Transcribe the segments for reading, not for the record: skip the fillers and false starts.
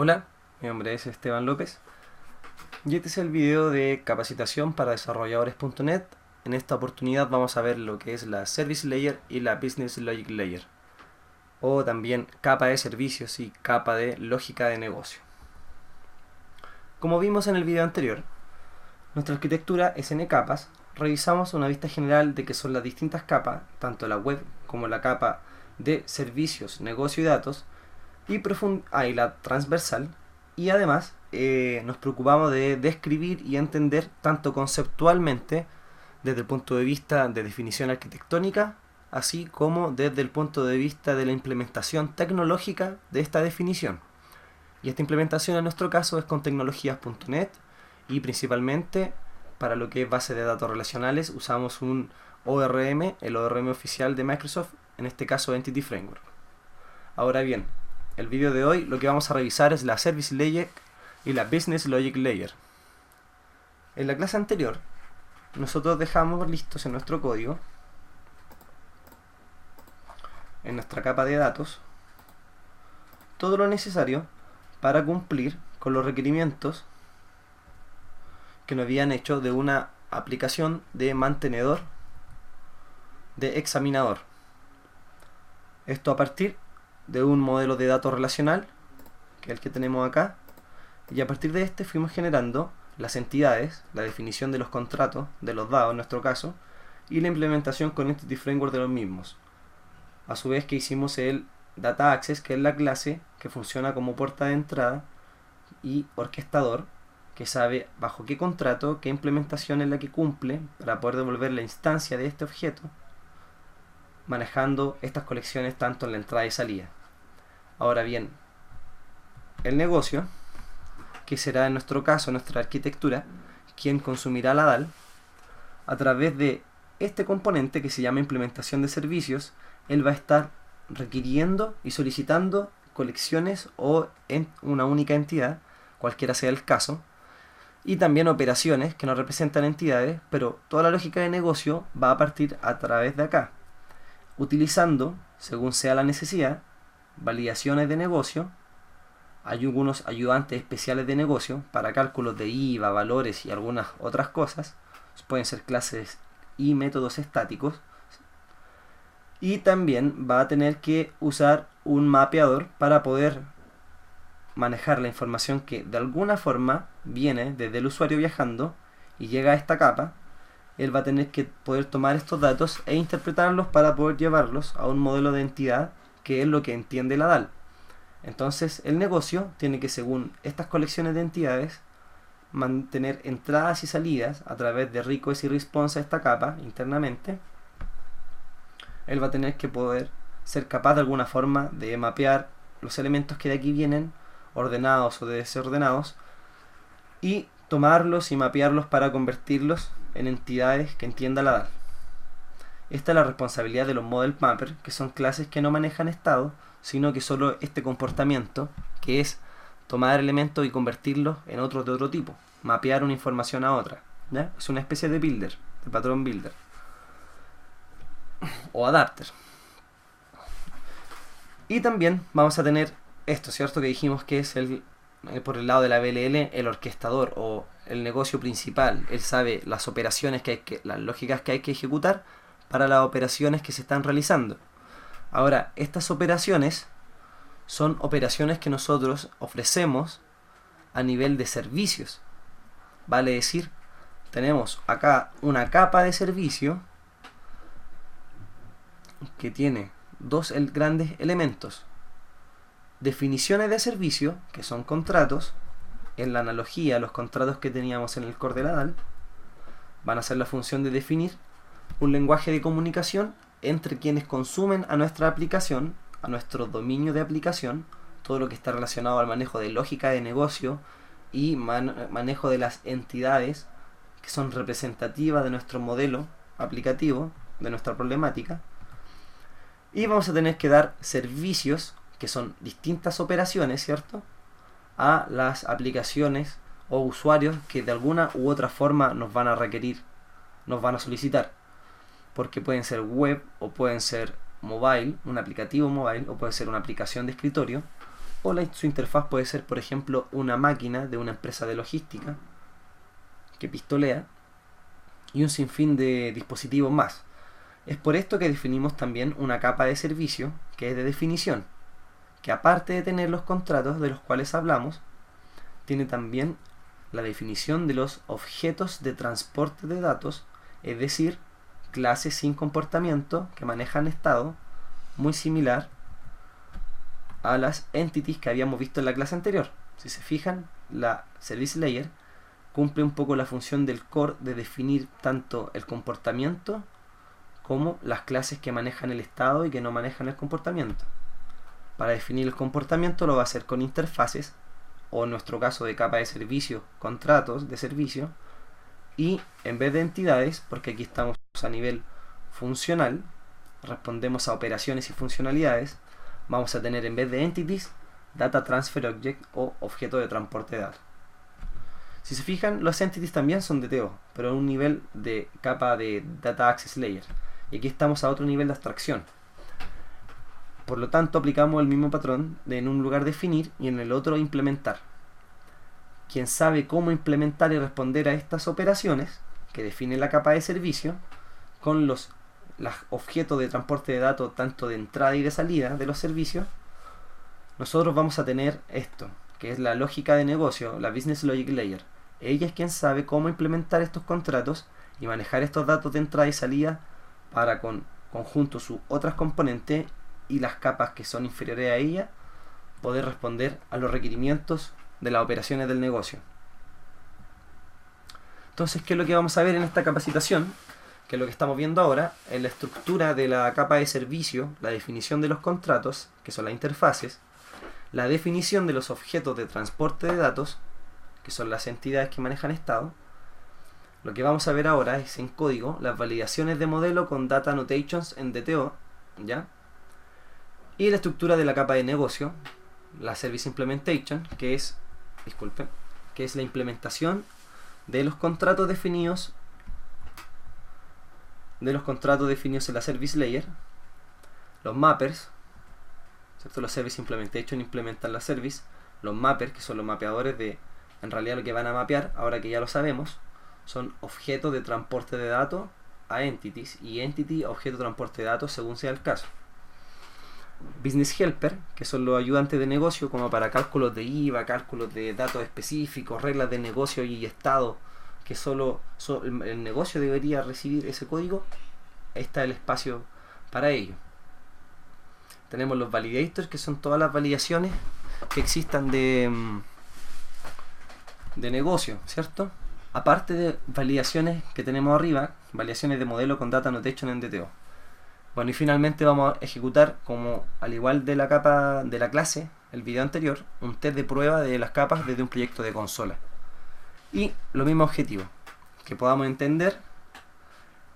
Hola, mi nombre es Esteban López y este es el video de capacitación para desarrolladores.net. En esta oportunidad vamos a ver lo que es la Service Layer y la Business Logic Layer, o también capa de servicios y capa de lógica de negocio. Como vimos en el video anterior, nuestra arquitectura es N capas. Revisamos una vista general de qué son las distintas capas, tanto la web como la capa de servicios, negocio y datos, y la transversal, y además nos preocupamos de describir y entender tanto conceptualmente desde el punto de vista de definición arquitectónica, así como desde el punto de vista de la implementación tecnológica de esta definición. Y esta implementación en nuestro caso es con tecnologías.net, y principalmente para lo que es base de datos relacionales usamos un ORM, el ORM oficial de Microsoft, en este caso Entity Framework. Ahora bien, el vídeo de hoy lo que vamos a revisar es la Service Layer y la Business Logic Layer. En la clase anterior, nosotros dejamos listos en nuestro código, en nuestra capa de datos, todo lo necesario para cumplir con los requerimientos que nos habían hecho de una aplicación de mantenedor de examinador. Esto a partir de un modelo de datos relacional, que es el que tenemos acá, y a partir de este fuimos generando las entidades, la definición de los contratos, de los dados en nuestro caso, y la implementación con Entity Framework de los mismos. A su vez que hicimos el Data Access, que es la clase que funciona como puerta de entrada, y orquestador, que sabe bajo qué contrato, qué implementación es la que cumple para poder devolver la instancia de este objeto, manejando estas colecciones tanto en la entrada y salida. Ahora bien, el negocio, que será en nuestro caso nuestra arquitectura, quien consumirá la DAL, a través de este componente que se llama implementación de servicios, él va a estar requiriendo y solicitando colecciones o en una única entidad, cualquiera sea el caso, y también operaciones que no representan entidades, pero toda la lógica de negocio va a partir a través de acá, utilizando, según sea la necesidad, validaciones de negocio, hay algunos ayudantes especiales de negocio para cálculos de IVA, valores y algunas otras cosas, pueden ser clases y métodos estáticos, y también va a tener que usar un mapeador para poder manejar la información que de alguna forma viene desde el usuario viajando y llega a esta capa. Él va a tener que poder tomar estos datos e interpretarlos para poder llevarlos a un modelo de entidad que es lo que entiende la DAL. Entonces el negocio tiene que, según estas colecciones de entidades, mantener entradas y salidas a través de request y response a esta capa internamente. Él va a tener que poder ser capaz de alguna forma de mapear los elementos que de aquí vienen, ordenados o desordenados, y tomarlos y mapearlos para convertirlos en entidades que entienda la DAL. Esta es la responsabilidad de los Model Mapper, que son clases que no manejan estado, sino que solo este comportamiento, que es tomar elementos y convertirlos en otros de otro tipo, mapear una información a otra, ¿ya? Es una especie de builder, de patrón builder o adapter. Y también vamos a tener esto, ¿cierto? Que dijimos que es por el lado de la BLL, el orquestador o el negocio principal. Él sabe las operaciones las lógicas que hay que ejecutar para las operaciones que se están realizando. Ahora, estas operaciones son operaciones que nosotros ofrecemos a nivel de servicios. Vale decir, tenemos acá una capa de servicio que tiene dos grandes elementos: definiciones de servicio, que son contratos. En la analogía, los contratos que teníamos en el core de la DAL van a ser la función de definir un lenguaje de comunicación entre quienes consumen a nuestra aplicación, a nuestro dominio de aplicación, todo lo que está relacionado al manejo de lógica de negocio y manejo de las entidades que son representativas de nuestro modelo aplicativo, de nuestra problemática. Y vamos a tener que dar servicios, que son distintas operaciones, ¿cierto?, a las aplicaciones o usuarios que de alguna u otra forma nos van a requerir, nos van a solicitar, porque pueden ser web o pueden ser mobile, un aplicativo mobile, o puede ser una aplicación de escritorio, o su interfaz puede ser, por ejemplo, una máquina de una empresa de logística que pistolea y un sinfín de dispositivos más. Es por esto que definimos también una capa de servicio que es de definición, que aparte de tener los contratos de los cuales hablamos, tiene también la definición de los objetos de transporte de datos, es decir, clases sin comportamiento que manejan estado, muy similar a las entities que habíamos visto en la clase anterior. Si se fijan, la Service Layer cumple un poco la función del core de definir tanto el comportamiento como las clases que manejan el estado y que no manejan el comportamiento. Para definir el comportamiento lo va a hacer con interfaces, o en nuestro caso de capa de servicio, contratos de servicio, y en vez de entidades, porque aquí estamos a nivel funcional, respondemos a operaciones y funcionalidades, vamos a tener en vez de entities, data transfer object o objeto de transporte de datos. Si se fijan, los entities también son DTO, pero a un nivel de capa de Data Access Layer. Y aquí estamos a otro nivel de abstracción. Por lo tanto, aplicamos el mismo patrón de en un lugar definir y en el otro implementar. Quien sabe cómo implementar y responder a estas operaciones, que define la capa de servicio, con los objetos de transporte de datos tanto de entrada y de salida de los servicios, nosotros vamos a tener esto, que es la lógica de negocio, la Business Logic Layer. Ella es quien sabe cómo implementar estos contratos y manejar estos datos de entrada y salida para con conjunto sus otras componentes y las capas que son inferiores a ella poder responder a los requerimientos de las operaciones del negocio. Entonces, ¿qué es lo que vamos a ver en esta capacitación? Que es lo que estamos viendo ahora, en la estructura de la capa de servicio, la definición de los contratos, que son las interfaces, la definición de los objetos de transporte de datos, que son las entidades que manejan estado. Lo que vamos a ver ahora es en código las validaciones de modelo con data annotations en DTO, ¿ya? Y la estructura de la capa de negocio, la service implementation, que es la implementación de los contratos definidos en la service layer, los mappers, ¿cierto? Los service implementation implementan la service, los mappers, que son los mapeadores de en realidad lo que van a mapear, ahora que ya lo sabemos, son objetos de transporte de datos a entities y entity a objeto de transporte de datos según sea el caso. Business Helper, que son los ayudantes de negocio como para cálculos de IVA, cálculos de datos específicos, reglas de negocio y estado, que solo el negocio debería recibir ese código. Ahí está el espacio para ello. Tenemos los validators, que son todas las validaciones que existan de negocio, ¿cierto? Aparte de validaciones que tenemos arriba, validaciones de modelo con data annotation en DTO. Bueno, y finalmente vamos a ejecutar, como al igual de la capa de la clase, el video anterior, un test de prueba de las capas desde un proyecto de consola. Y lo mismo objetivo, que podamos entender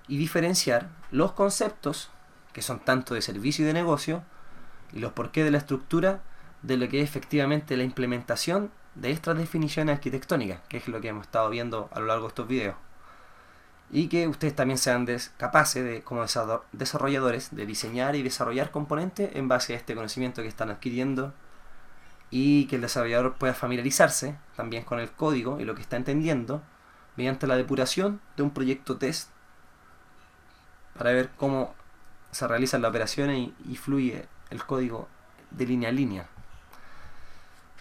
y diferenciar los conceptos, que son tanto de servicio y de negocio, y los porqués de la estructura, de lo que es efectivamente la implementación de estas definiciones arquitectónicas, que es lo que hemos estado viendo a lo largo de estos videos. Y que ustedes también sean capaces de, como desarrolladores, de diseñar y desarrollar componentes en base a este conocimiento que están adquiriendo, y que el desarrollador pueda familiarizarse también con el código y lo que está entendiendo mediante la depuración de un proyecto test para ver cómo se realizan las operaciones y fluye el código de línea a línea.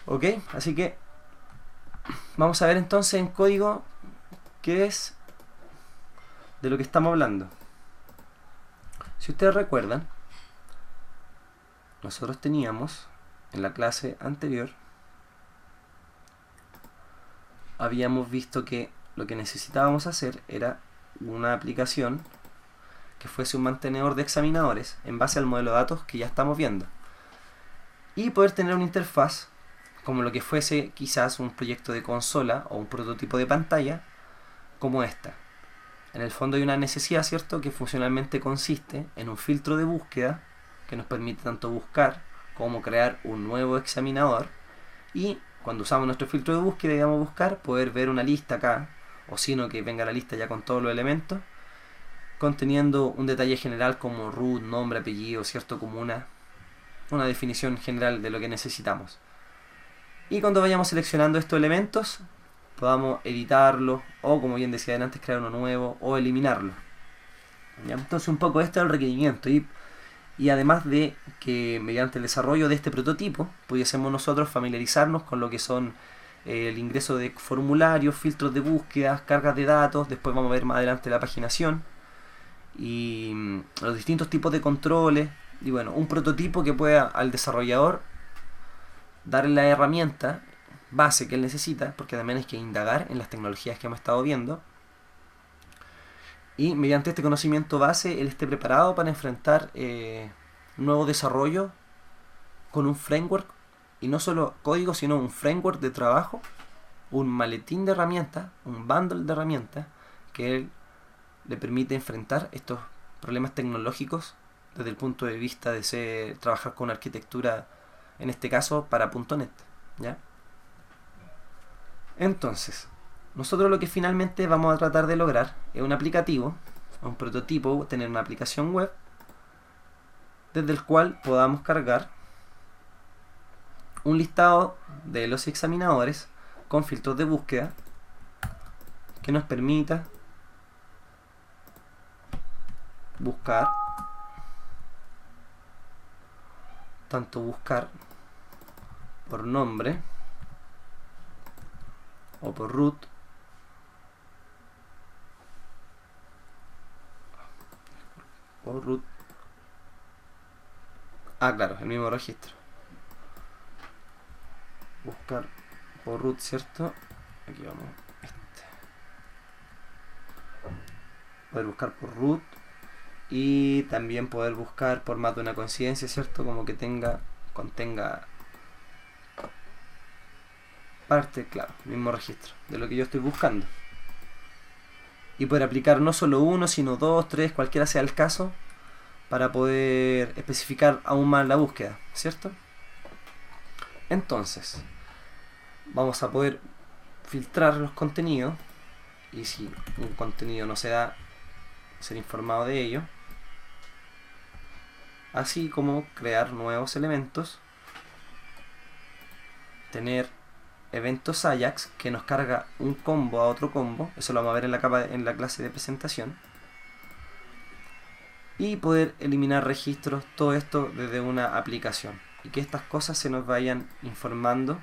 Ok, así que vamos a ver entonces en código qué es de lo que estamos hablando. Si ustedes recuerdan, nosotros teníamos en la clase anterior, habíamos visto que lo que necesitábamos hacer era una aplicación que fuese un mantenedor de examinadores en base al modelo de datos que ya estamos viendo, y poder tener una interfaz como lo que fuese quizás un proyecto de consola o un prototipo de pantalla como esta. En el fondo hay una necesidad, ¿cierto?, que funcionalmente consiste en un filtro de búsqueda que nos permite tanto buscar como crear un nuevo examinador, y cuando usamos nuestro filtro de búsqueda y damos a buscar, poder ver una lista acá, o sino que venga la lista ya con todos los elementos, conteniendo un detalle general como root, nombre, apellido, ¿cierto?, como una definición general de lo que necesitamos. Y cuando vayamos seleccionando estos elementos, podamos editarlo o, como bien decía antes, crear uno nuevo o eliminarlo. ¿Ya? Entonces un poco este es el requerimiento. Y además de que mediante el desarrollo de este prototipo pudiésemos nosotros familiarizarnos con lo que son el ingreso de formularios, filtros de búsqueda, cargas de datos, después vamos a ver más adelante la paginación y los distintos tipos de controles, y bueno, un prototipo que pueda al desarrollador darle la herramienta base que él necesita, porque también hay que indagar en las tecnologías que hemos estado viendo, y mediante este conocimiento base él esté preparado para enfrentar nuevo desarrollo con un framework, y no solo código, sino un framework de trabajo, un maletín de herramientas, un bundle de herramientas que él le permite enfrentar estos problemas tecnológicos desde el punto de vista de trabajar con arquitectura, en este caso para .NET, ¿ya? Entonces, nosotros lo que finalmente vamos a tratar de lograr es un aplicativo, un prototipo, tener una aplicación web desde el cual podamos cargar un listado de los examinadores con filtros de búsqueda que nos permita buscar, tanto buscar por nombre o por root, claro, el mismo registro, buscar por root, ¿cierto? Aquí vamos, poder buscar por root y también poder buscar por más de una coincidencia, ¿cierto? Como que contenga parte, claro, mismo registro de lo que yo estoy buscando, y poder aplicar no solo uno, sino dos, tres, cualquiera sea el caso, para poder especificar aún más la búsqueda, ¿cierto? Entonces vamos a poder filtrar los contenidos, y si un contenido no se da, ser informado de ello, así como crear nuevos elementos, tener eventos Ajax que nos carga un combo a otro combo, eso lo vamos a ver en la clase de presentación, y poder eliminar registros, todo esto desde una aplicación, y que estas cosas se nos vayan informando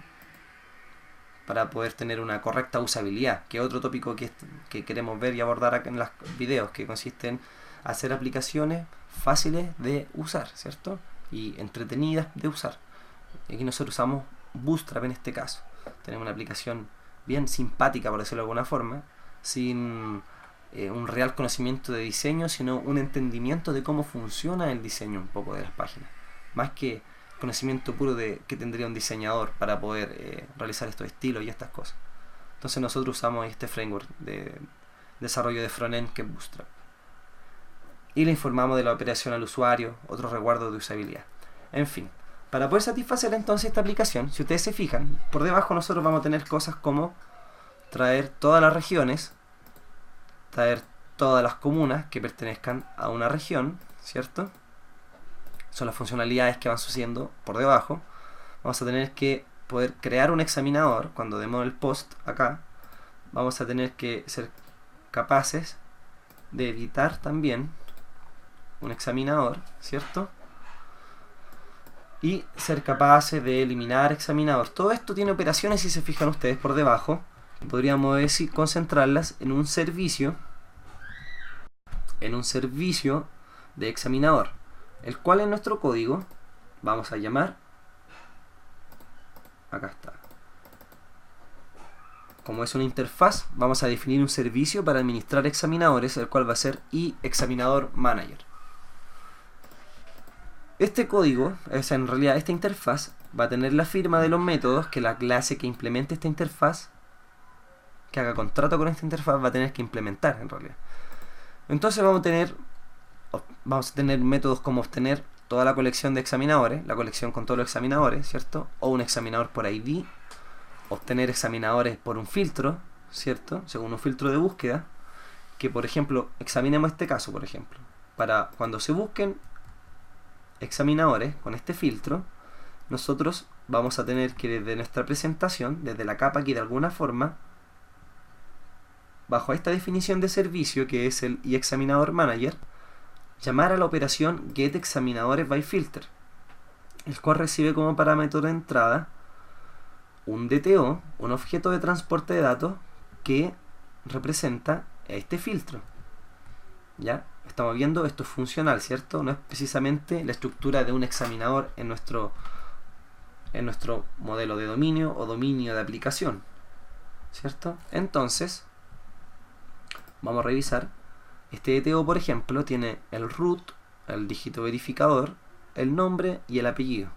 para poder tener una correcta usabilidad, que es otro tópico que queremos ver y abordar acá en los videos, que consiste en hacer aplicaciones fáciles de usar, ¿cierto? Y entretenidas de usar. Y aquí nosotros usamos Bootstrap en este caso. Tenemos una aplicación bien simpática, por decirlo de alguna forma, sin un real conocimiento de diseño, sino un entendimiento de cómo funciona el diseño un poco de las páginas, más que conocimiento puro de que tendría un diseñador para poder realizar estos estilos y estas cosas. Entonces nosotros usamos este framework de desarrollo de frontend que es Bootstrap, y le informamos de la operación al usuario, otros resguardos de usabilidad. En fin, para poder satisfacer entonces esta aplicación, si ustedes se fijan, por debajo nosotros vamos a tener cosas como traer todas las regiones, traer todas las comunas que pertenezcan a una región, ¿cierto? Son las funcionalidades que van sucediendo por debajo. Vamos a tener que poder crear un examinador. Cuando demos el post acá, vamos a tener que ser capaces de editar también un examinador, ¿cierto? Y ser capaces de eliminar examinador. Todo esto tiene operaciones, si se fijan ustedes por debajo, podríamos decir concentrarlas en un servicio de examinador, el cual en nuestro código vamos a llamar, acá está, como es una interfaz, vamos a definir un servicio para administrar examinadores, el cual va a ser iExaminador Manager. Este código, en realidad esta interfaz, va a tener la firma de los métodos que la clase que implemente esta interfaz, que haga contrato con esta interfaz, va a tener que implementar en realidad. Entonces vamos a tener métodos como obtener toda la colección de examinadores, la colección con todos los examinadores, ¿cierto? O un examinador por ID, obtener examinadores por un filtro, ¿cierto? Según un filtro de búsqueda, que por ejemplo, examinemos este caso, por ejemplo, para cuando se busquen examinadores con este filtro, nosotros vamos a tener que desde nuestra presentación, desde la capa aquí de alguna forma, bajo esta definición de servicio que es el iExaminador Manager, llamar a la operación getExaminadores-by-filter, el cual recibe como parámetro de entrada un DTO, un objeto de transporte de datos que representa este filtro. ¿Ya? Estamos viendo, esto es funcional, ¿cierto? No es precisamente la estructura de un examinador en nuestro modelo de dominio o dominio de aplicación, ¿cierto? Entonces, vamos a revisar. Este DTO, por ejemplo, tiene el root, el dígito verificador, el nombre y el apellido,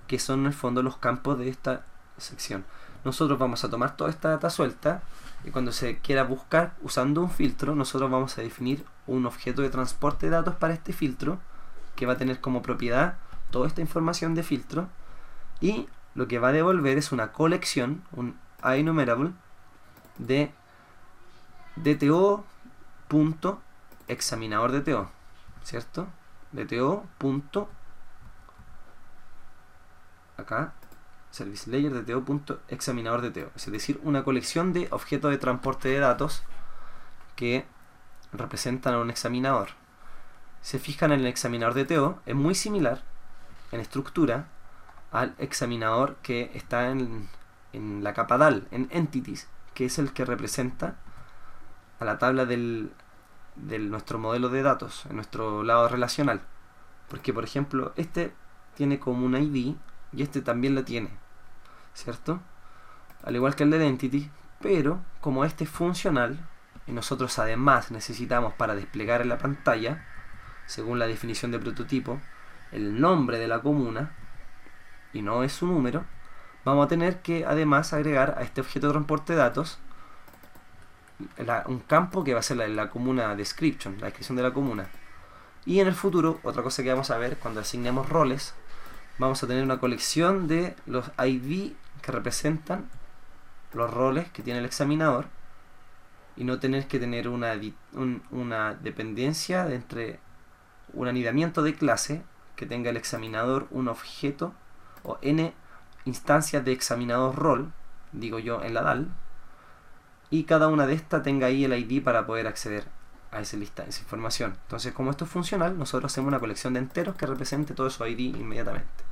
que son en el fondo los campos de esta sección. Nosotros vamos a tomar toda esta data suelta y cuando se quiera buscar usando un filtro, nosotros vamos a definir un objeto de transporte de datos para este filtro que va a tener como propiedad toda esta información de filtro, y lo que va a devolver es una colección, un IEnumerable de DTO.examinador-DTO, ¿cierto? DTO. Acá Service Layer DTO.examinador-DTO, es decir, una colección de objetos de transporte de datos que representan a un examinador. Se fijan en el examinador DTO, es muy similar en estructura al examinador que está en la capa DAL, en Entities, que es el que representa a la tabla de nuestro modelo de datos, en nuestro lado relacional. Porque, por ejemplo, este tiene como un ID y este también lo tiene, ¿cierto? Al igual que el de Entity, pero como este es funcional y nosotros además necesitamos para desplegar en la pantalla, según la definición de prototipo, el nombre de la comuna y no es su número, vamos a tener que además agregar a este objeto de transporte de datos un campo que va a ser la comuna description, la descripción de la comuna. Y en el futuro, otra cosa que vamos a ver cuando asignemos roles, vamos a tener una colección de los ID que representan los roles que tiene el examinador y no tener que tener una dependencia entre un anidamiento de clase que tenga el examinador un objeto o n instancias de examinador rol, digo yo en la DAL, y cada una de estas tenga ahí el ID para poder acceder a esa lista, esa información. Entonces, como esto es funcional, nosotros hacemos una colección de enteros que represente todo su ID inmediatamente.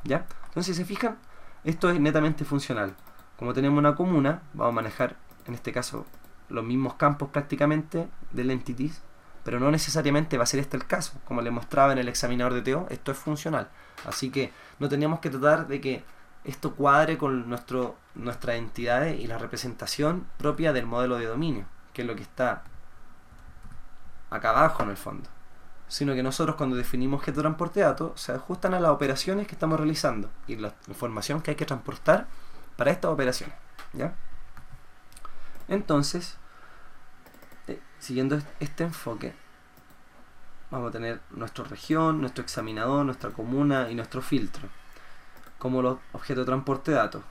¿Ya? Entonces, si se fijan, esto es netamente funcional. Como tenemos una comuna, vamos a manejar, en este caso, los mismos campos prácticamente del entities, pero no necesariamente va a ser este el caso. Como les mostraba en el examinador de DTO, esto es funcional. Así que no tenemos que tratar de que esto cuadre con nuestras entidades y la representación propia del modelo de dominio, que es lo que está acá abajo en el fondo, sino que nosotros cuando definimos objeto de transporte de datos se ajustan a las operaciones que estamos realizando y la información que hay que transportar para estas operaciones, ¿ya? Entonces, siguiendo este enfoque, vamos a tener nuestra región, nuestro examinador, nuestra comuna y nuestro filtro como los objetos de transporte de datos,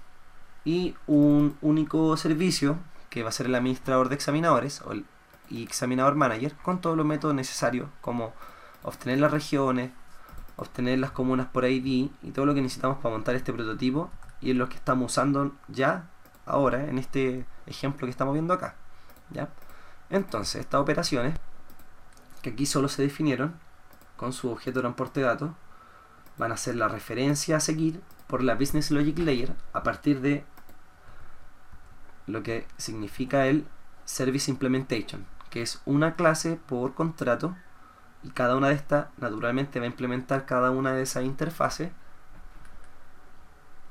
y un único servicio que va a ser el administrador de examinadores o el examinador manager, con todos los métodos necesarios como obtener las regiones, obtener las comunas por ID y todo lo que necesitamos para montar este prototipo, y es lo que estamos usando ya ahora en este ejemplo que estamos viendo acá, ¿ya? Entonces, estas operaciones que aquí solo se definieron con su objeto de transporte de datos van a ser la referencia a seguir por la Business Logic Layer a partir de lo que significa el Service Implementation, que es una clase por contrato, y cada una de estas naturalmente va a implementar cada una de esas interfaces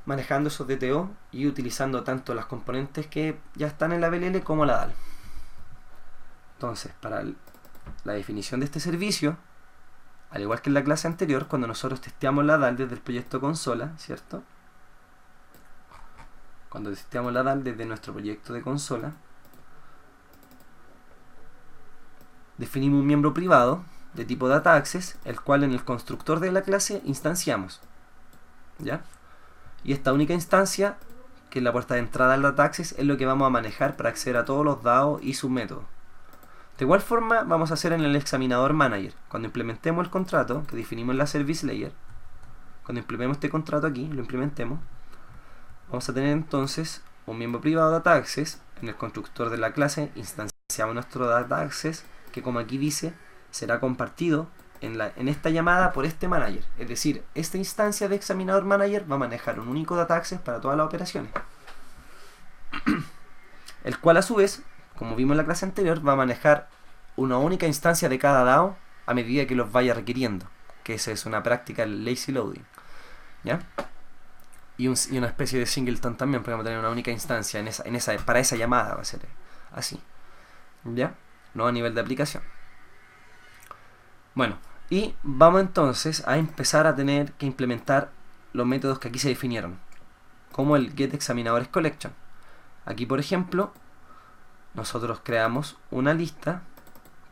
manejando esos DTO y utilizando tanto las componentes que ya están en la BLL como la DAL. Entonces, para la definición de este servicio, al igual que en la clase anterior, cuando nosotros testeamos la DAL desde el proyecto consola, ¿cierto? Cuando testeamos la DAL desde nuestro proyecto de consola, definimos un miembro privado de tipo Data Access, el cual en el constructor de la clase instanciamos, ¿ya? Y esta única instancia, que es la puerta de entrada al Data Access, es lo que vamos a manejar para acceder a todos los DAO y sus métodos. De igual forma vamos a hacer en el examinador manager. Cuando implementemos el contrato que definimos en la service layer, cuando implementemos este contrato aquí, lo implementemos, vamos a tener entonces un miembro privado DataAccess. En el constructor de la clase instanciamos nuestro DataAccess, que como aquí dice, será compartido en esta llamada por este manager. Es decir, esta instancia de examinador manager va a manejar un único DataAccess para todas las operaciones. El cual a su vez, como vimos en la clase anterior, va a manejar una única instancia de cada DAO a medida que los vaya requiriendo. Que esa es una práctica del lazy loading. ¿Ya? Y una especie de singleton también, porque vamos a tener una única instancia para esa llamada, va a ser así. ¿Ya? No a nivel de aplicación. Bueno, y vamos entonces a empezar a tener que implementar los métodos que aquí se definieron, como el getExaminadoresCollection. Aquí, por ejemplo, nosotros creamos una lista,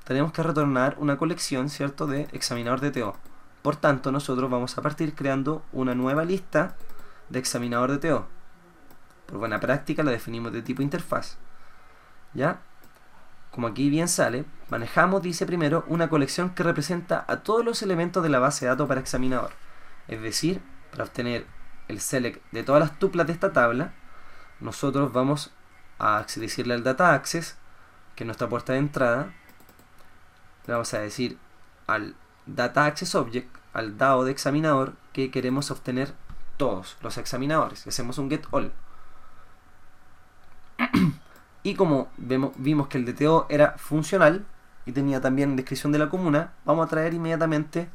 tenemos que retornar una colección, ¿cierto?, de examinador DTO. Por tanto, nosotros vamos a partir creando una nueva lista de examinador DTO. Por buena práctica la definimos de tipo interfaz. ¿Ya? Como aquí bien sale, manejamos, dice primero, una colección que representa a todos los elementos de la base de datos para examinador. Es decir, para obtener el select de todas las tuplas de esta tabla, nosotros vamos a decirle al DataAccess, que es nuestra puerta de entrada, le vamos a decir al DataAccessObject, al DAO de examinador, que queremos obtener todos los examinadores. Hacemos un getAll. Y como vimos que el DTO era funcional y tenía también descripción de la comuna, vamos a traer inmediatamente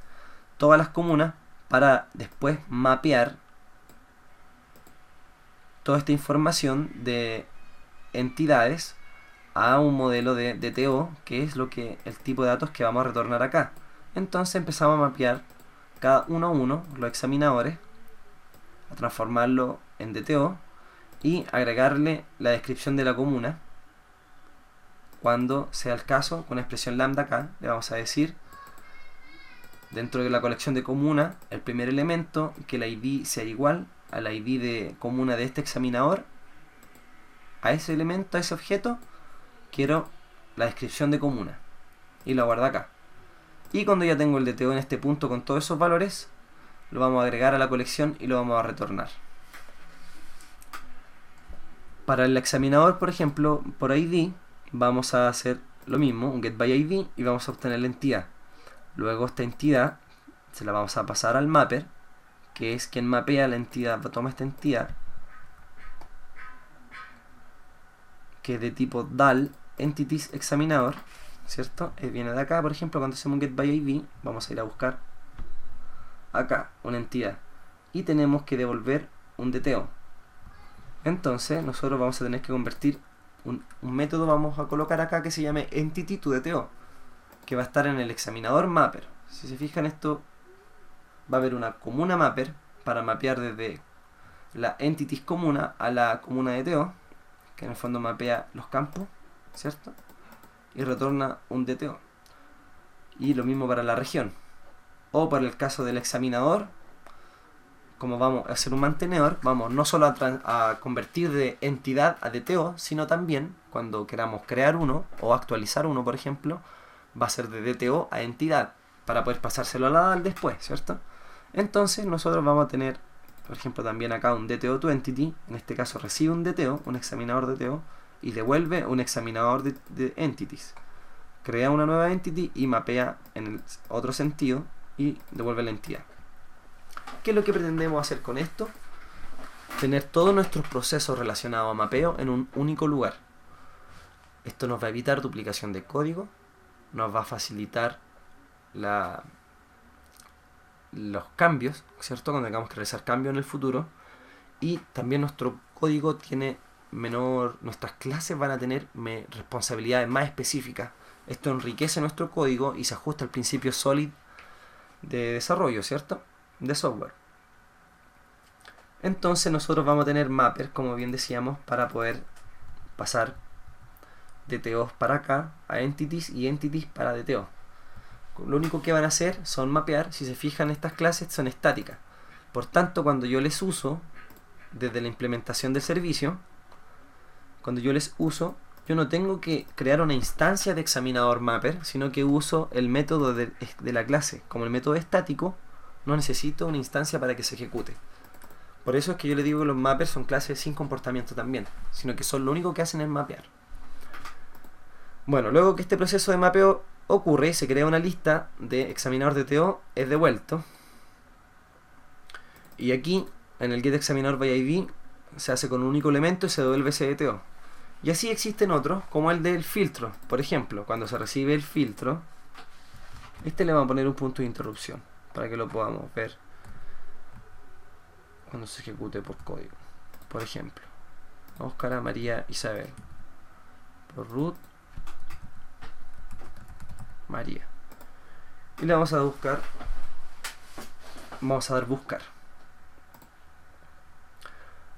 todas las comunas para después mapear toda esta información de entidades a un modelo de DTO, que es el tipo de datos que vamos a retornar acá. Entonces empezamos a mapear cada uno a uno los examinadores, a transformarlo en DTO y agregarle la descripción de la comuna. Cuando sea el caso, con la expresión lambda acá, le vamos a decir dentro de la colección de comuna, el primer elemento, que el ID sea igual al ID de comuna de este examinador. A ese elemento, a ese objeto, quiero la descripción de comuna y lo guardo acá. Y cuando ya tengo el DTO en este punto con todos esos valores, lo vamos a agregar a la colección y lo vamos a retornar. Para el examinador, por ejemplo, por ID, vamos a hacer lo mismo, un getById, y vamos a obtener la entidad. Luego esta entidad se la vamos a pasar al mapper, que es quien mapea la entidad, toma esta entidad, que es de tipo DAL Entities Examinador, ¿cierto? Viene de acá, por ejemplo, cuando hacemos un getById, vamos a ir a buscar acá una entidad y tenemos que devolver un DTO. Entonces nosotros vamos a tener que convertir un método, vamos a colocar acá, que se llame EntityToDTO, que va a estar en el examinador mapper. Si se fijan, esto va a haber una comuna mapper para mapear desde la entities comuna a la comuna DTO, que en el fondo mapea los campos, ¿cierto? Y retorna un DTO. Y lo mismo para la región. O para el caso del examinador, como vamos a hacer un mantenedor, vamos no solo a convertir de entidad a DTO, sino también cuando queramos crear uno o actualizar uno, por ejemplo, va a ser de DTO a entidad para poder pasárselo a la DAL después, ¿cierto? Entonces nosotros vamos a tener, por ejemplo, también acá un DTO to entity, en este caso recibe un DTO, un examinador DTO, y devuelve un examinador de entities. Crea una nueva entity y mapea en el otro sentido y devuelve la entidad. ¿Qué es lo que pretendemos hacer con esto? Tener todos nuestros procesos relacionados a mapeo en un único lugar. Esto nos va a evitar duplicación de código, nos va a facilitar los cambios, ¿cierto? Cuando tengamos que realizar cambios en el futuro, y también nuestro código tiene nuestras clases van a tener responsabilidades más específicas. Esto enriquece nuestro código y se ajusta al principio SOLID de desarrollo, ¿cierto? De software. Entonces nosotros vamos a tener mappers, como bien decíamos, para poder pasar DTOs para acá a entities y entities para DTO. Lo único que van a hacer son mapear. Si se fijan, estas clases son estáticas. Por tanto, cuando yo les uso desde la implementación del servicio, yo no tengo que crear una instancia de examinador mapper, sino que uso el método de la clase como el método estático No necesito una instancia para que se ejecute. Por eso es que yo le digo que los mappers son clases sin comportamiento también, sino que son lo único que hacen es mapear. Bueno, luego que este proceso de mapeo ocurre y se crea una lista de examinador de TO, es devuelto. Y aquí, en el getExaminadorById, se hace con un único elemento y se devuelve ese DTO. Y así existen otros, como el del filtro. Por ejemplo, cuando se recibe el filtro, este le vamos a poner un punto de interrupción, para que lo podamos ver cuando se ejecute por código. Por ejemplo, vamos a buscar a María Isabel. Por root María. Y le vamos a buscar. Vamos a dar buscar.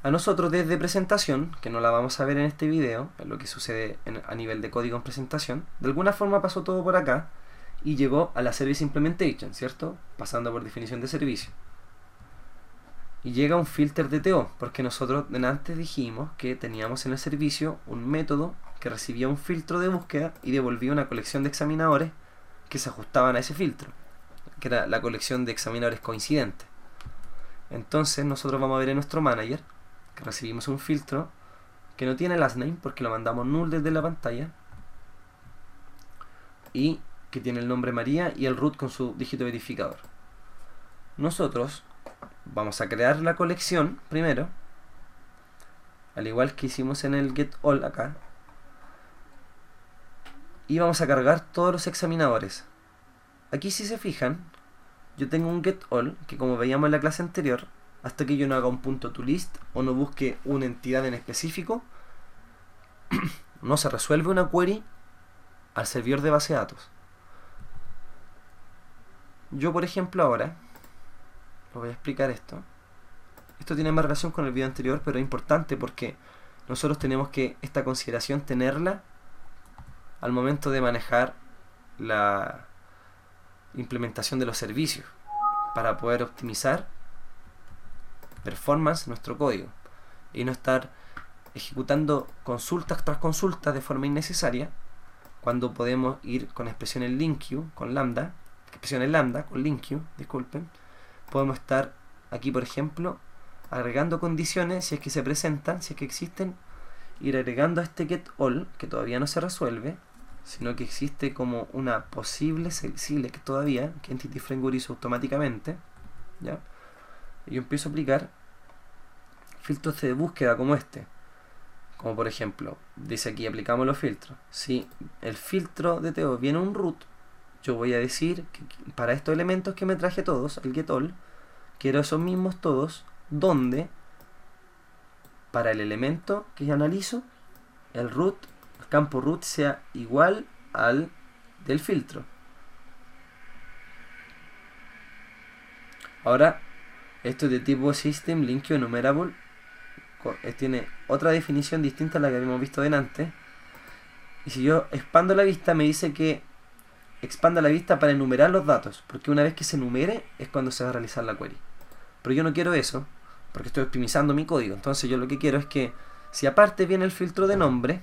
A nosotros desde presentación, que no la vamos a ver en este video, es lo que sucede a nivel de código en presentación, de alguna forma pasó todo por acá y llegó a la Service Implementation, ¿cierto? Pasando por definición de servicio. Y llega un filter de TO, porque nosotros antes dijimos que teníamos en el servicio un método que recibía un filtro de búsqueda y devolvía una colección de examinadores que se ajustaban a ese filtro, que era la colección de examinadores coincidentes. Entonces nosotros vamos a ver en nuestro manager que recibimos un filtro que no tiene last name porque lo mandamos null desde la pantalla y que tiene el nombre María y el root con su dígito verificador. Nosotros vamos a crear la colección primero, al igual que hicimos en el getAll acá, y vamos a cargar todos los examinadores. Aquí, si se fijan, yo tengo un getAll que, como veíamos en la clase anterior, hasta que yo no haga un punto toList o no busque una entidad en específico, no se resuelve una query al servidor de base de datos. Yo, por ejemplo, ahora os voy a explicar esto. Esto tiene más relación con el video anterior, pero es importante porque nosotros tenemos que esta consideración tenerla al momento de manejar la implementación de los servicios para poder optimizar performance nuestro código y no estar ejecutando consultas tras consultas de forma innecesaria cuando podemos ir con expresiones LINQ con lambda, expresiones lambda con LINQ, disculpen. Podemos estar aquí, por ejemplo, agregando condiciones si es que se presentan, si es que existen, ir agregando a este getAll que todavía no se resuelve, sino que existe como una posible select todavía que Entity Framework hizo automáticamente, ¿ya? Y yo empiezo a aplicar filtros de búsqueda como este, como por ejemplo, dice aquí aplicamos los filtros. Si el filtro de TO viene un root, yo voy a decir que para estos elementos que me traje todos, el getAll, quiero esos mismos todos, donde para el elemento que yo analizo, el root, el campo root sea igual al del filtro. Ahora, esto es de tipo System Link Enumerable, tiene otra definición distinta a la que habíamos visto delante. Y si yo expando la vista, me dice que expanda la vista para enumerar los datos, porque una vez que se enumere es cuando se va a realizar la query. Pero yo no quiero eso, porque estoy optimizando mi código. Entonces yo lo que quiero es que, si aparte viene el filtro de nombre,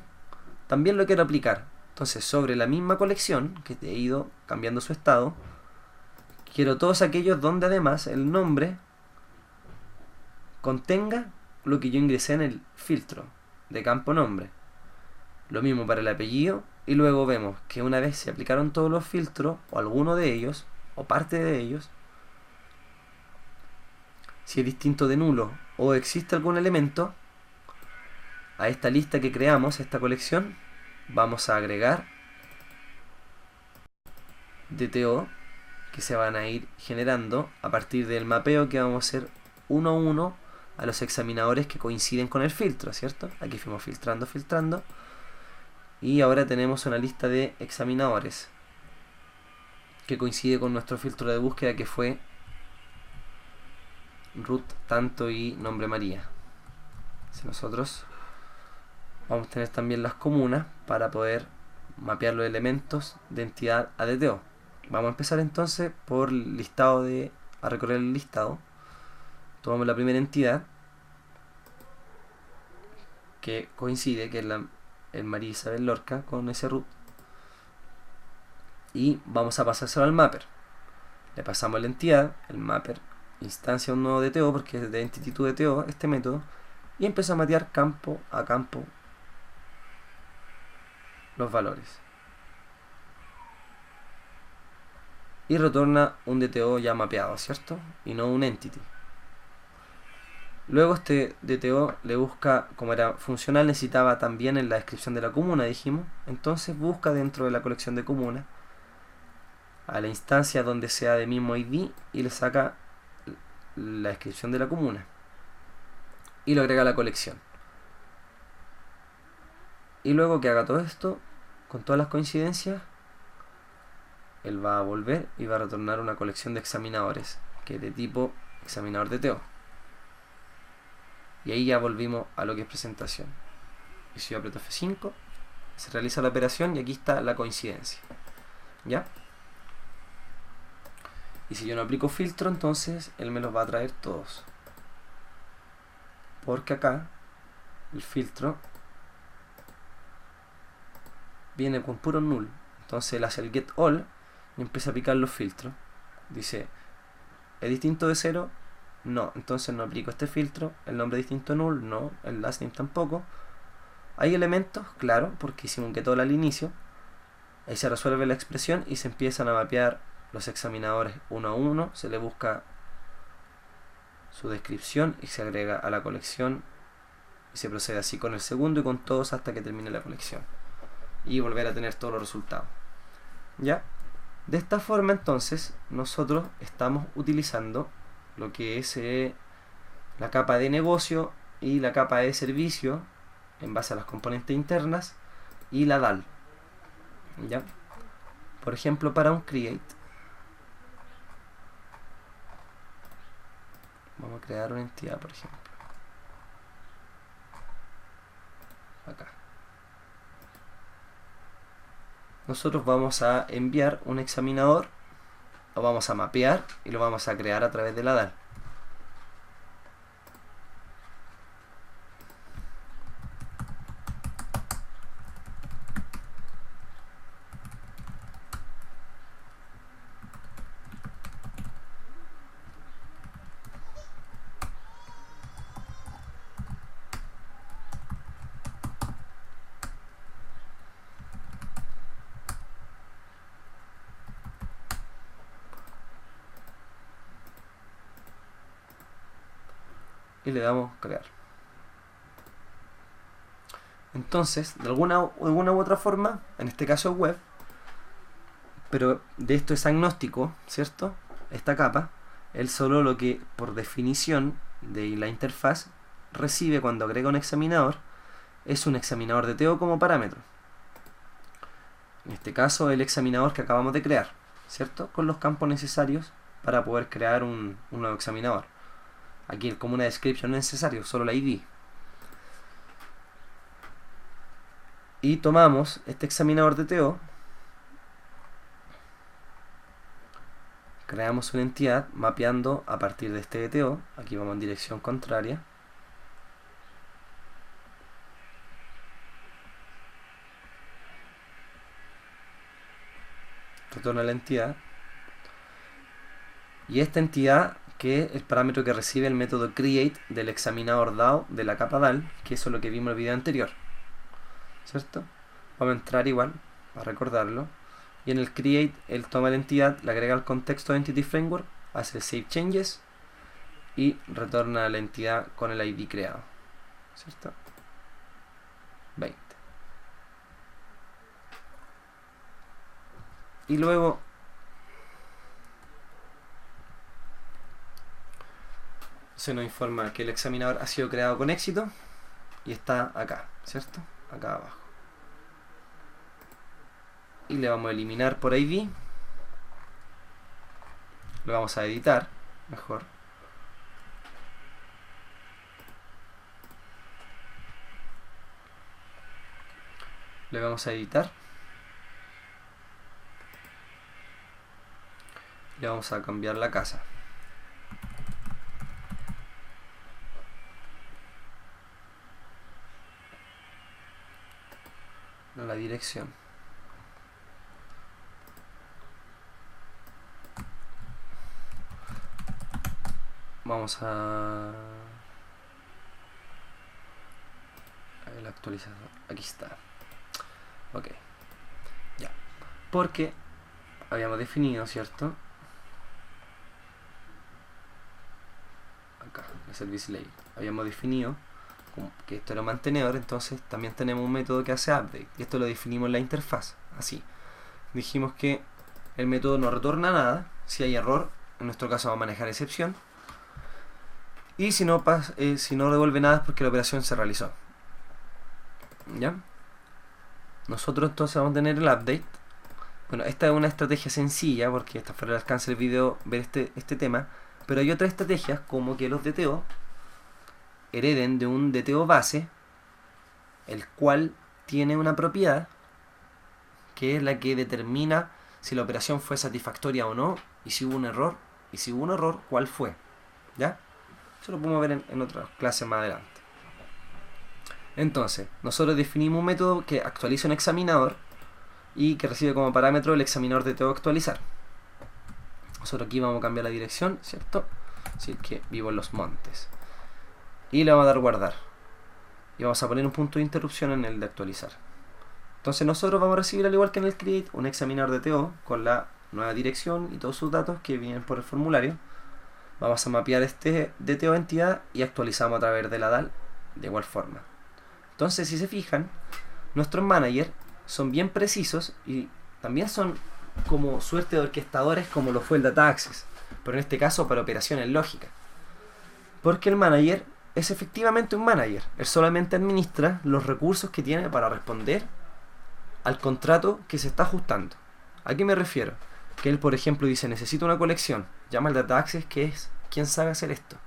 también lo quiero aplicar. Entonces sobre la misma colección, que he ido cambiando su estado, quiero todos aquellos donde además el nombre contenga lo que yo ingresé en el filtro de campo nombre. Lo mismo para el apellido. Y luego vemos que una vez se aplicaron todos los filtros, o alguno de ellos, o parte de ellos, si es distinto de nulo o existe algún elemento, a esta lista que creamos, a esta colección, vamos a agregar DTO que se van a ir generando a partir del mapeo que vamos a hacer uno a uno a los examinadores que coinciden con el filtro, ¿cierto? Aquí fuimos filtrando, filtrando. Y ahora tenemos una lista de examinadores que coincide con nuestro filtro de búsqueda que fue root tanto y nombre María. Si nosotros vamos a tener también las comunas para poder mapear los elementos de entidad a DTO. Vamos a empezar entonces por listado a recorrer el listado. Tomamos la primera entidad que coincide, que es el María Isabel Lorca con ese root, y vamos a pasárselo al mapper. le pasamos la entidad, el mapper instancia un nuevo DTO porque es de entity to DTO este método, y empieza a mapear campo a campo los valores. Y retorna un DTO ya mapeado, ¿cierto? Y no un entity. Luego este DTO le busca, como era funcional, necesitaba también en la descripción de la comuna, dijimos. Entonces busca dentro de la colección de comuna a la instancia donde sea de mismo ID y le saca la descripción de la comuna y lo agrega a la colección. Y luego que haga todo esto, con todas las coincidencias, él va a volver y va a retornar una colección de examinadores, que es de tipo examinador DTO. Y ahí ya volvimos a lo que es presentación. Y si yo aprieto F5, se realiza la operación y aquí está la coincidencia. ¿Ya? Y si yo no aplico filtro, entonces él me los va a traer todos. Porque acá el filtro viene con puro null. Entonces él hace el get all y empieza a picar los filtros. Dice, ¿es distinto de 0? No, entonces no aplico este filtro. El nombre distinto null, no. El last name tampoco. Hay elementos, claro, porque hicimos un get all al inicio. Ahí se resuelve la expresión y se empiezan a mapear los examinadores uno a uno. Se le busca su descripción y se agrega a la colección. Y se procede así con el segundo y con todos hasta que termine la colección. Y volver a tener todos los resultados. ¿Ya? De esta forma entonces nosotros estamos utilizando lo que es la capa de negocio y la capa de servicio en base a las componentes internas y la DAL. ¿Ya? Por ejemplo, para un create vamos a crear una entidad, por ejemplo. Acá. Nosotros vamos a enviar un examinador, lo vamos a mapear y lo vamos a crear a través de la DAL. Y le damos crear. Entonces, de alguna u otra forma, en este caso es web, pero de esto es agnóstico, ¿cierto? Esta capa, él solo lo que por definición de la interfaz recibe cuando agrega un examinador es un examinador de DTO como parámetro. En este caso, el examinador que acabamos de crear, ¿cierto? Con los campos necesarios para poder crear un nuevo examinador. Aquí el comuna description no es necesario, solo la ID. Y tomamos este examinador de DTO, creamos una entidad mapeando a partir de este DTO. Aquí vamos en dirección contraria. Retorna la entidad. Y esta entidad, que es el parámetro que recibe el método create del examinador DAO de la capa DAL, que eso es lo que vimos en el video anterior, ¿cierto? Vamos a entrar igual, para recordarlo. Y en el create, él toma la entidad, la agrega al contexto de Entity Framework, hace el save changes y retorna la entidad con el ID creado, ¿cierto? 20. Y luego se nos informa que el examinador ha sido creado con éxito y está acá, ¿cierto? Acá abajo. Y le vamos a eliminar por ID. Lo vamos a editar mejor. Le vamos a editar. Le vamos a cambiar la casa. La dirección. vamos a el actualizador, aquí está. Ok, ya, porque habíamos definido, ¿cierto? Acá, el service layer, habíamos definido que esto era un mantenedor, entonces también tenemos un método que hace update, y esto lo definimos en la interfaz, así. Dijimos que el método no retorna nada, si hay error, en nuestro caso vamos a manejar excepción, y si no devuelve nada es porque la operación se realizó. ¿Ya? Nosotros entonces vamos a tener el update. Bueno, esta es una estrategia sencilla porque está fuera del alcance del video ver este tema, pero hay otras estrategias como que los DTO hereden de un DTO base, el cual tiene una propiedad que es la que determina si la operación fue satisfactoria o no, y si hubo un error, cuál fue. ¿Ya? Eso lo podemos ver en otras clases más adelante. Entonces, nosotros definimos un método que actualiza un examinador y que recibe como parámetro el examinador DTO actualizar. Nosotros aquí vamos a cambiar la dirección, ¿cierto? Así que vivo en Los Montes. Y le vamos a dar guardar. Y vamos a poner un punto de interrupción en el de actualizar. Entonces nosotros vamos a recibir, al igual que en el create, un examinador DTO con la nueva dirección y todos sus datos que vienen por el formulario. Vamos a mapear este DTO entidad y actualizamos a través de la DAL de igual forma. Entonces, si se fijan, nuestros managers son bien precisos y también son como suerte de orquestadores como lo fue el Data Access, pero en este caso para operaciones lógicas. Porque el manager es efectivamente un manager, él solamente administra los recursos que tiene para responder al contrato que se está ajustando. ¿A qué me refiero? Que él, por ejemplo, dice, necesito una colección, llama al Data Access, que es quien sabe hacer esto.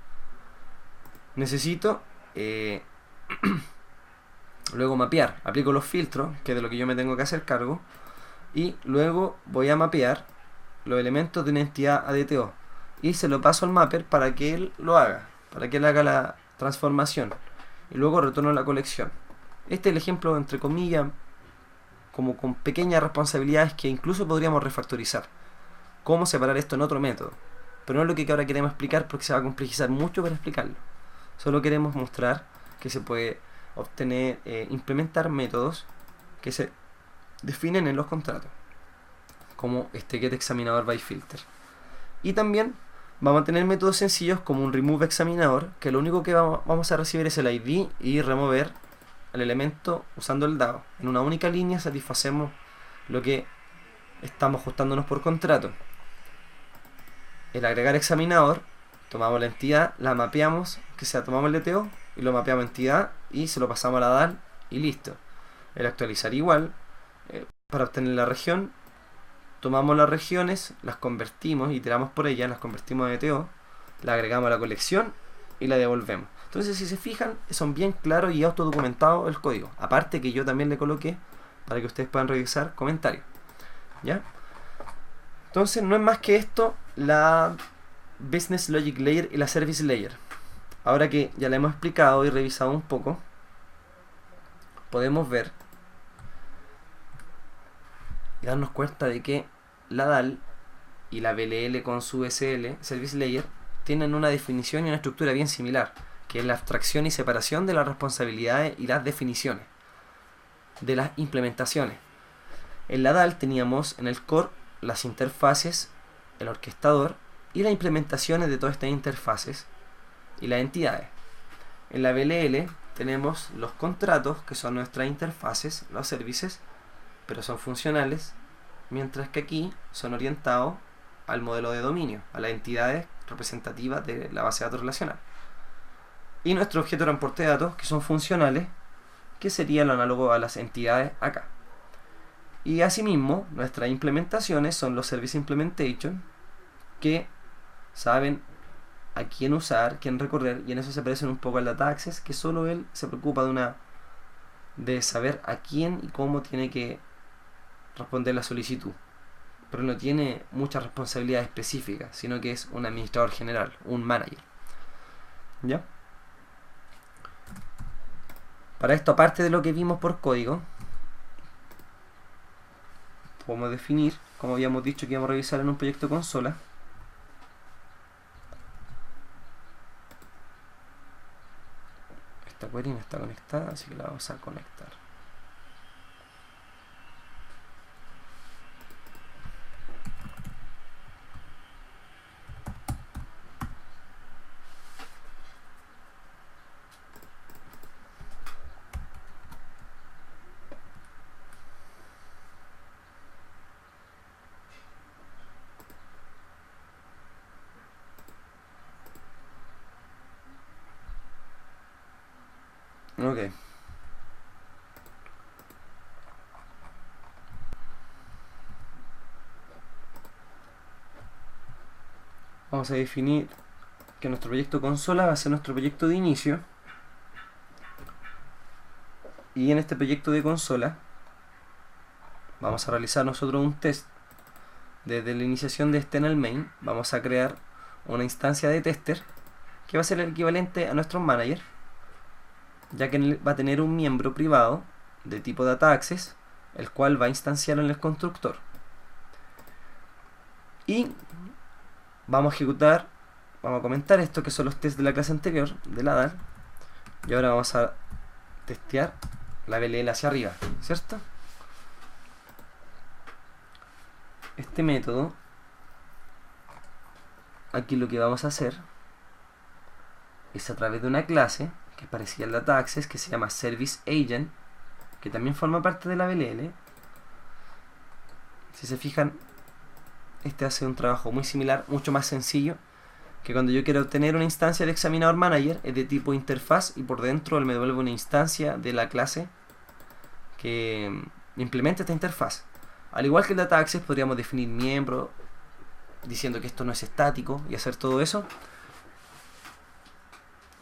Necesito luego mapear, aplico los filtros, que es de lo que yo me tengo que hacer cargo, y luego voy a mapear los elementos de una entidad ADTO y se lo paso al mapper para que él lo haga, para que él haga la transformación y luego retorno la colección. Este es el ejemplo, entre comillas, como con pequeñas responsabilidades que incluso podríamos refactorizar. Cómo separar esto en otro método, pero no es lo que ahora queremos explicar porque se va a complejizar mucho para explicarlo. Solo queremos mostrar que se puede obtener, implementar métodos que se definen en los contratos, como este getExaminadorByFilter. Y también vamos a tener métodos sencillos como un removeExaminador, que lo único que vamos a recibir es el ID y remover el elemento usando el DAO. En una única línea satisfacemos lo que estamos ajustándonos por contrato. El agregar examinador, tomamos la entidad, la mapeamos, que sea, tomamos el DTO y lo mapeamos a entidad y se lo pasamos a la DAL y listo. El actualizar igual, para obtener la región, tomamos las regiones, las convertimos, iteramos por ellas, las convertimos a DTO, la agregamos a la colección y la devolvemos. Entonces, si se fijan, son bien claros y autodocumentados el código. Aparte que yo también le coloqué para que ustedes puedan revisar comentarios. ¿Ya? Entonces, no es más que esto la Business Logic Layer y la Service Layer. Ahora que ya la hemos explicado y revisado un poco, podemos ver y darnos cuenta de que la DAL y la BLL con su SL, Service Layer, tienen una definición y una estructura bien similar, que es la abstracción y separación de las responsabilidades y las definiciones de las implementaciones. En la DAL teníamos en el core las interfaces, el orquestador y las implementaciones de todas estas interfaces y las entidades. En la BLL tenemos los contratos, que son nuestras interfaces, los services, pero son funcionales, mientras que aquí son orientados al modelo de dominio, a las entidades representativas de la base de datos relacional. Y nuestro objeto de transporte de datos, que son funcionales, que sería lo análogo a las entidades acá. Y asimismo, nuestras implementaciones son los Service Implementation, que saben a quién usar, quién recorrer, y en eso se parecen un poco al Data Access, que solo él se preocupa de saber a quién y cómo tiene que responder la solicitud. Pero no tiene muchas responsabilidades específicas, sino que es un administrador general, un manager. ¿Ya? Para esto, aparte de lo que vimos por código, podemos definir, como habíamos dicho que íbamos a revisar en un proyecto consola, esta query no está conectada, así que la vamos a conectar. Ok. Vamos a definir que nuestro proyecto consola va a ser nuestro proyecto de inicio. Y en este proyecto de consola vamos a realizar nosotros un test. Desde la iniciación de este en el main vamos a crear una instancia de tester que va a ser el equivalente a nuestro manager, ya que va a tener un miembro privado de tipo data access, el cual va a instanciar en el constructor. Y vamos a ejecutar, vamos a comentar esto que son los tests de la clase anterior, de la DAL, y ahora vamos a testear la BLL hacia arriba, ¿cierto? Este método, aquí lo que vamos a hacer es a través de una clase que es parecida al data access, que se llama service agent, que también forma parte de la BLL. Si se fijan, este hace un trabajo muy similar, mucho más sencillo, que cuando yo quiero obtener una instancia de examinador manager es de tipo interfaz, y por dentro él me devuelve una instancia de la clase que implementa esta interfaz. Al igual que el data access, podríamos definir miembro diciendo que esto no es estático y hacer todo eso.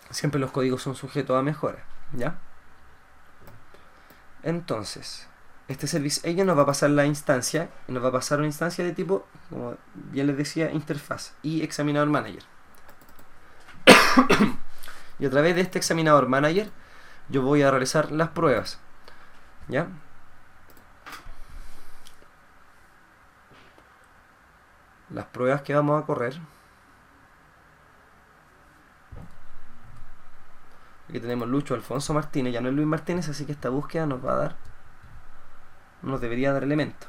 Siempre los códigos son sujetos a mejora, ¿ya? Entonces, este service agent nos va a pasar la instancia, y nos va a pasar una instancia de tipo, como bien les decía, interfaz y examinador manager. Y a través de este examinador manager yo voy a realizar las pruebas, ¿ya? Las pruebas que vamos a correr. Aquí tenemos Lucho Alfonso Martínez, ya no es Luis Martínez, así que esta búsqueda nos va a dar, nos debería dar elemento.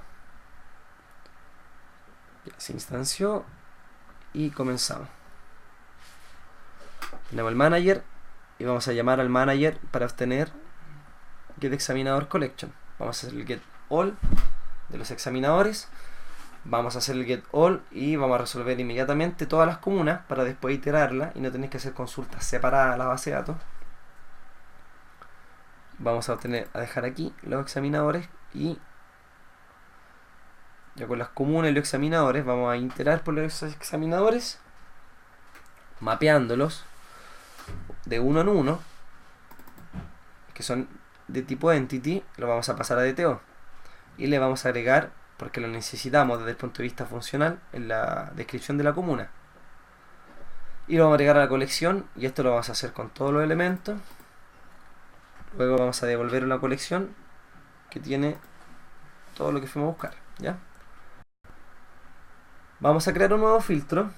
Ya, se instanció y comenzamos. Tenemos el manager y vamos a llamar al manager para obtener get examinador collection. Vamos a hacer el get all de los examinadores. Vamos a hacer el get all y vamos a resolver inmediatamente todas las comunas para después iterarla y no tener que hacer consultas separadas a la base de datos. Vamos a dejar aquí los examinadores y ya con las comunas y los examinadores vamos a iterar por los examinadores, mapeándolos de uno en uno, que son de tipo entity, lo vamos a pasar a DTO y le vamos a agregar, porque lo necesitamos desde el punto de vista funcional, en la descripción de la comuna, y lo vamos a agregar a la colección, y esto lo vamos a hacer con todos los elementos. Luego vamos a devolver una colección que tiene todo lo que fuimos a buscar, ¿ya? Vamos a crear un nuevo filtro,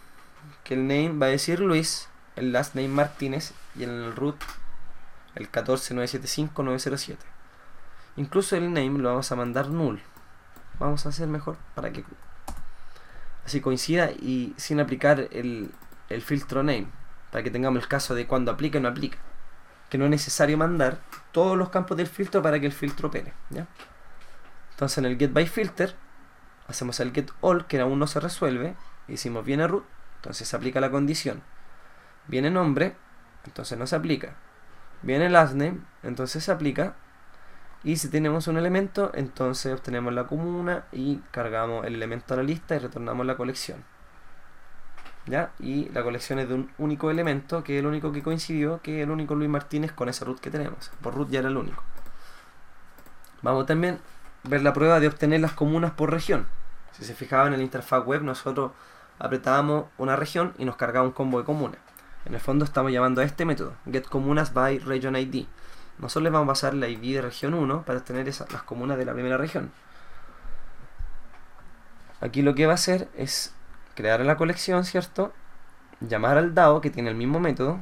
que el name va a decir Luis, el last name Martínez, y en el root el 14975-907. Incluso el name lo vamos a mandar null. Vamos a hacer mejor para que así coincida y sin aplicar el filtro name, para que tengamos el caso de cuando aplica o no aplica, que no es necesario mandar todos los campos del filtro para que el filtro opere, ¿ya? Entonces en el get by filter hacemos el get all, que aún no se resuelve, y decimos viene root, entonces se aplica la condición. Viene nombre, entonces no se aplica. Viene last name, entonces se aplica. Y si tenemos un elemento, entonces obtenemos la comuna y cargamos el elemento a la lista y retornamos la colección, ¿ya? Y la colección es de un único elemento, que es el único que coincidió, que es el único Luis Martínez con ese root que tenemos. Por root ya era el único. Vamos también a ver la prueba de obtener las comunas por región. Si se fijaban en la interfaz web, nosotros apretábamos una región y nos cargaba un combo de comunas. En el fondo estamos llamando a este método, getComunas by region ID. Nosotros les vamos a pasar la ID de región 1 para obtener las comunas de la primera región. Aquí lo que va a hacer es crear la colección, ¿cierto? Llamar al DAO, que tiene el mismo método,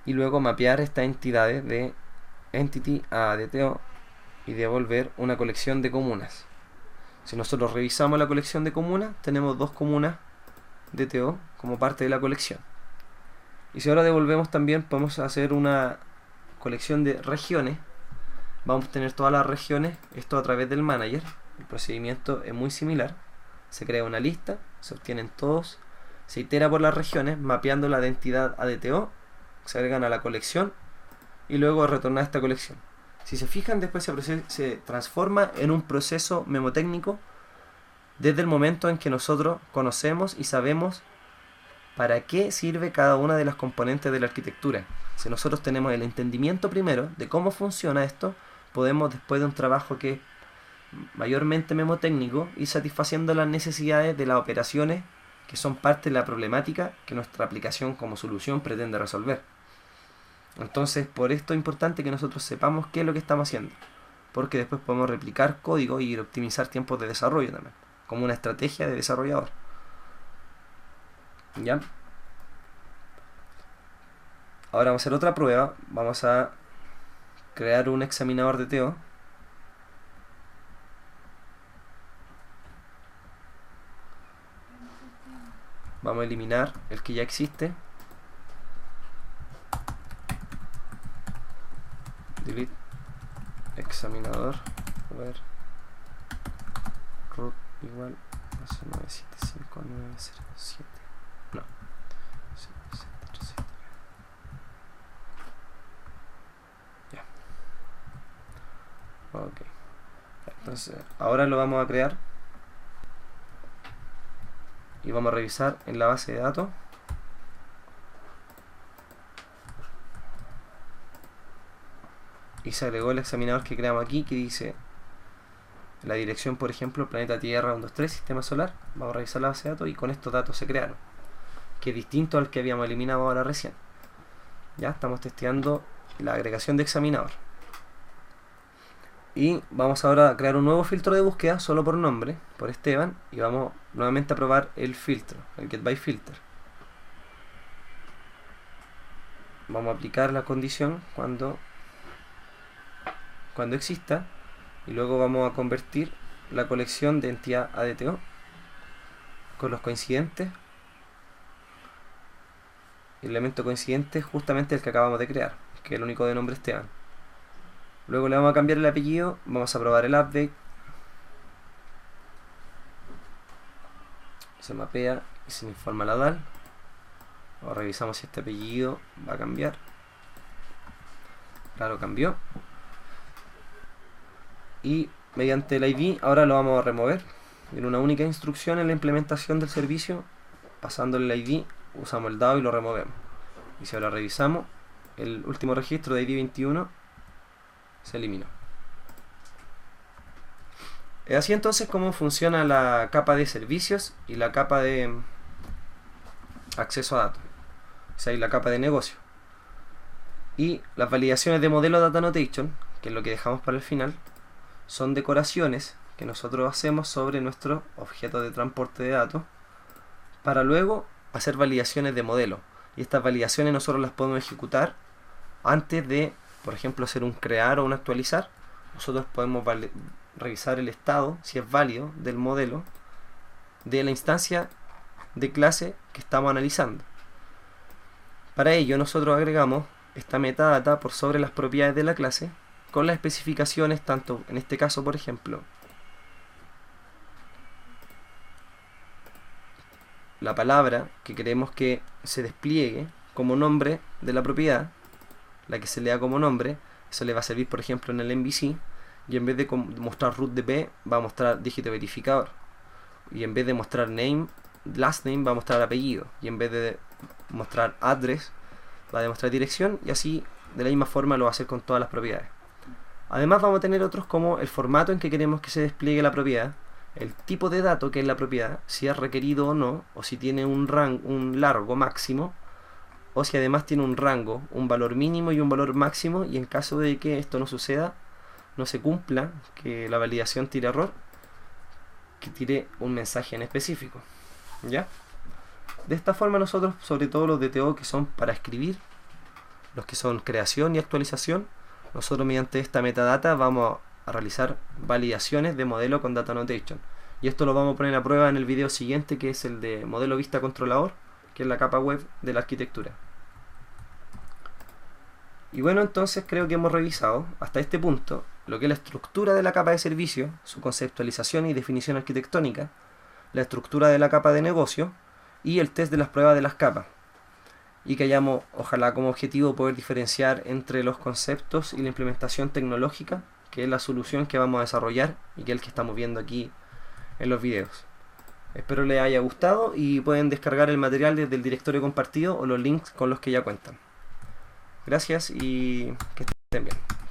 y luego mapear estas entidades de entity a DTO y devolver una colección de comunas. Si nosotros revisamos la colección de comunas, tenemos 2 comunas DTO como parte de la colección. Y si ahora devolvemos también, podemos hacer una colección de regiones. Vamos a tener todas las regiones, esto a través del manager. El procedimiento es muy similar. Se crea una lista, se obtienen todos, se itera por las regiones, mapeando la identidad a DTO, se agregan a la colección y luego retornar a esta colección. Si se fijan, después se transforma en un proceso memotécnico desde el momento en que nosotros conocemos y sabemos para qué sirve cada una de las componentes de la arquitectura. Si nosotros tenemos el entendimiento primero de cómo funciona esto, podemos, después de un trabajo que es mayormente memotécnico, ir satisfaciendo las necesidades de las operaciones que son parte de la problemática que nuestra aplicación como solución pretende resolver. Entonces, por esto es importante que nosotros sepamos qué es lo que estamos haciendo, porque después podemos replicar código y optimizar tiempos de desarrollo también, como una estrategia de desarrollador. ¿Ya? Ahora vamos a hacer otra prueba. Vamos a crear un examinador de DTO. Vamos a eliminar el que ya existe. Delete examinador. A ver. Root igual 975.907. No. 737. Ya. Ok. Entonces, ahora lo vamos a crear. Y vamos a revisar en la base de datos. Y se agregó el examinador que creamos aquí, que dice la dirección, por ejemplo, planeta Tierra 123, sistema solar. Vamos a revisar la base de datos y con estos datos se crearon, que es distinto al que habíamos eliminado ahora recién. Ya estamos testeando la agregación de examinador. Y vamos ahora a crear un nuevo filtro de búsqueda solo por nombre, por Esteban, y vamos nuevamente a probar el filtro, el getByFilter. Vamos a aplicar la condición cuando exista, y luego vamos a convertir la colección de entidad a DTO con los coincidentes. El elemento coincidente es justamente el que acabamos de crear, que es el único de nombre Esteban. Luego le vamos a cambiar el apellido, vamos a probar el update. Se mapea y se me informa la DAL. Ahora revisamos si este apellido va a cambiar. Claro, cambió. Y mediante el ID ahora lo vamos a remover. En una única instrucción en la implementación del servicio, pasándole el ID, usamos el dado y lo removemos. Y si ahora revisamos, el último registro de ID 21 se eliminó. Es así entonces como funciona la capa de servicios y la capa de acceso a datos. O sea, y la capa de negocio. Y las validaciones de modelo Data Annotation, que es lo que dejamos para el final, son decoraciones que nosotros hacemos sobre nuestro objeto de transporte de datos para luego hacer validaciones de modelo. Y estas validaciones nosotros las podemos ejecutar antes de, por ejemplo, hacer un crear o un actualizar. Nosotros podemos revisar el estado, si es válido, del modelo de la instancia de clase que estamos analizando. Para ello nosotros agregamos esta metadata por sobre las propiedades de la clase con las especificaciones, tanto en este caso, por ejemplo, la palabra que queremos que se despliegue como nombre de la propiedad, la que se lea como nombre. Eso le va a servir, por ejemplo, en el MVC, y en vez de mostrar root DP va a mostrar dígito verificador, y en vez de mostrar name, last name va a mostrar apellido, y en vez de mostrar address va a demostrar dirección, y así de la misma forma lo va a hacer con todas las propiedades. Además vamos a tener otros como el formato en que queremos que se despliegue la propiedad, el tipo de dato que es la propiedad, si es requerido o no, o si tiene un largo máximo, o si además tiene un rango, un valor mínimo y un valor máximo, y en caso de que esto no suceda, no se cumpla, que la validación tire error, que tire un mensaje en específico. ¿Ya? De esta forma nosotros, sobre todo los DTO que son para escribir, los que son creación y actualización, nosotros mediante esta metadata vamos a realizar validaciones de modelo con Data Annotation. Y esto lo vamos a poner a prueba en el video siguiente, que es el de modelo vista controlador, que es la capa web de la arquitectura. Y bueno, entonces creo que hemos revisado hasta este punto lo que es la estructura de la capa de servicio, su conceptualización y definición arquitectónica, la estructura de la capa de negocio y el test de las pruebas de las capas. Y que hayamos, ojalá como objetivo, poder diferenciar entre los conceptos y la implementación tecnológica, que es la solución que vamos a desarrollar y que es el que estamos viendo aquí en los videos. Espero les haya gustado y pueden descargar el material desde el directorio compartido o los links con los que ya cuentan. Gracias y que estén bien.